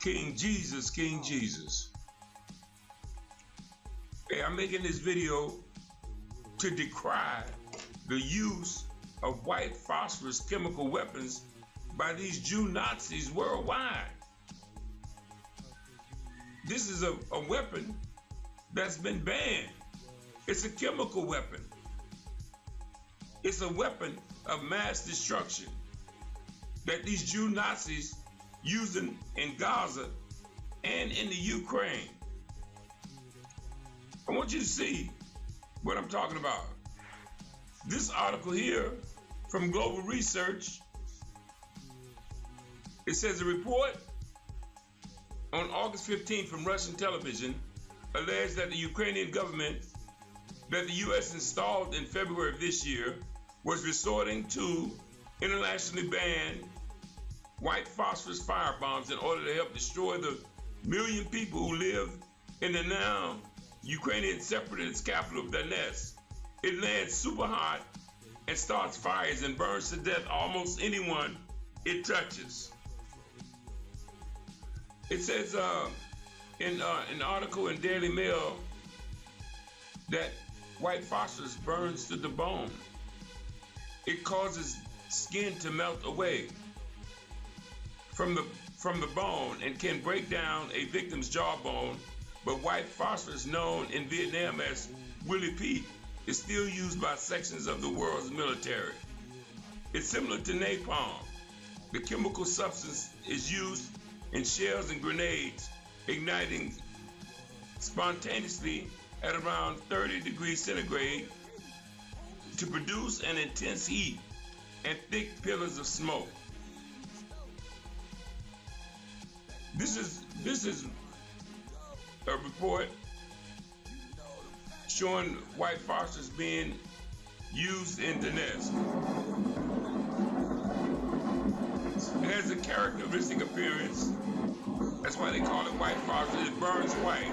King Jesus, King Jesus. Hey, I'm making this video to decry the use of white phosphorus chemical weapons by these Jew Nazis worldwide. This is a weapon that's been banned. It's a chemical weapon. It's a weapon of mass destruction that these Jew Nazis using in Gaza and in the Ukraine. I want you to see what I'm talking about. This article here from Global Research, it says a report on August 15th from Russian television alleged that the Ukrainian government that the U.S. installed in February of this year was resorting to internationally banned white phosphorus firebombs in order to help destroy the million people who live in the now Ukrainian separatist capital of Donetsk. It lands super hot and starts fires and burns to death almost anyone it touches. It says in an article in Daily Mail that white phosphorus burns to the bone. It causes skin to melt away from the bone and can break down a victim's jawbone, but white phosphorus, known in Vietnam as Willie Pete, is still used by sections of the world's military. It's similar to napalm. The chemical substance is used in shells and grenades, igniting spontaneously at around 30 degrees centigrade to produce an intense heat and thick pillars of smoke. This is a report showing white phosphorus being used in Donetsk. It has a characteristic appearance. That's why they call it white phosphorus. It burns white.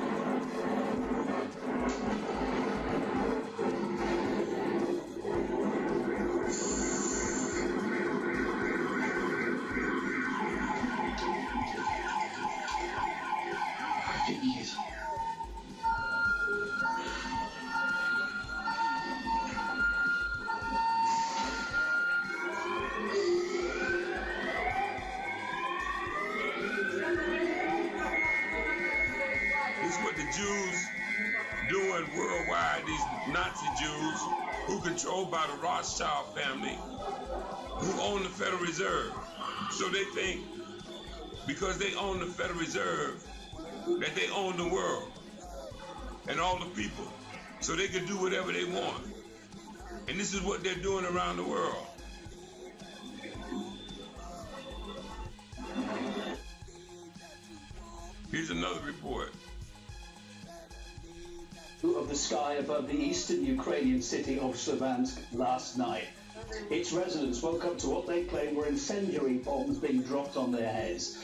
Worldwide, these Nazi Jews who controlled by the Rothschild family, who own the Federal Reserve. So they think because they own the Federal Reserve that they own the world and all the people, so they can do whatever they want. And this is what they're doing around the world. Here's another report. Of the sky above the eastern Ukrainian city of Sloviansk last night. Its residents woke up to what they claim were incendiary bombs being dropped on their heads.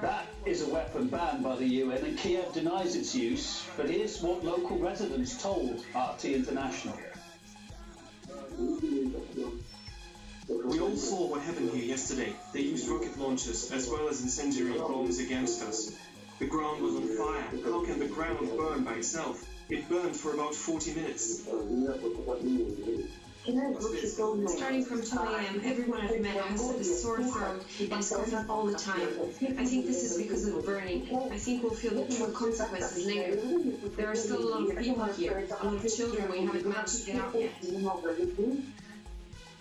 That is a weapon banned by the UN, and Kiev denies its use, but here's what local residents told RT International. We all saw what happened here yesterday. They used rocket launchers as well as incendiary bombs against us. The ground was on fire. How can the ground burn by itself? It burned for about 40 minutes. Starting from 2 a.m., everyone I've met has a sore throat and is coughing all the time. I think this is because of the burning. I think we'll feel the true consequences later. There are still a lot of people here, a lot of children we haven't managed to get out yet.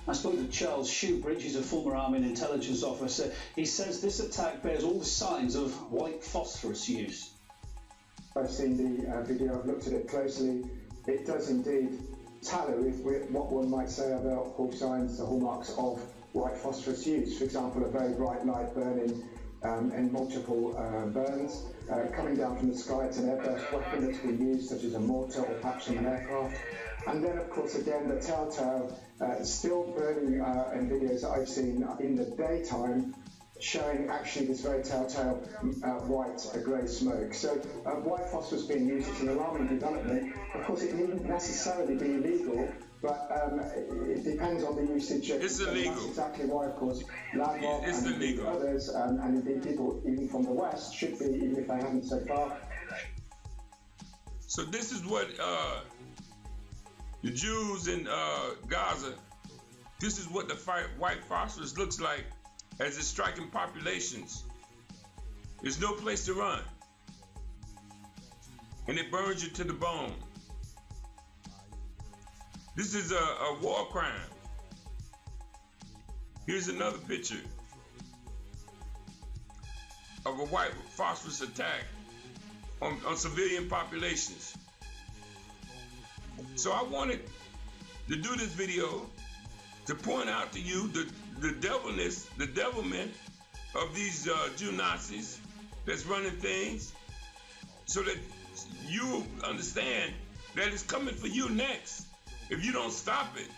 I spoke to Charles Shoebridge, he's a former Army intelligence officer. He says this attack bears all the signs of white phosphorus use. I've seen the video, I've looked at it closely. It does indeed tally with what one might say about all signs, the hallmarks of white phosphorus use. For example, a very bright light burning in multiple burns. Coming down from the sky, it's an airburst weapon that's been used, such as a mortar or perhaps from an aircraft. And then, of course, again, the telltale, still burning in videos that I've seen in the daytime, showing actually this very telltale white grey smoke. So white phosphorus being used is an alarming development. Of course, it needn't necessarily be illegal But it depends on the usage. It's illegal. That's exactly why, of course, Lavrov and illegal. Others, and indeed people even from the West should be, even if they haven't so far. So this is what the Jews in Gaza, this is what the white phosphorus looks like as it's striking populations. There's no place to run. And it burns you to the bone. This is a war crime. Here's another picture of a white phosphorus attack on civilian populations. So I wanted to do this video to point out to you the devilness, the devilment of these Jew Nazis that's running things, so that you understand that it's coming for you next if you don't stop it.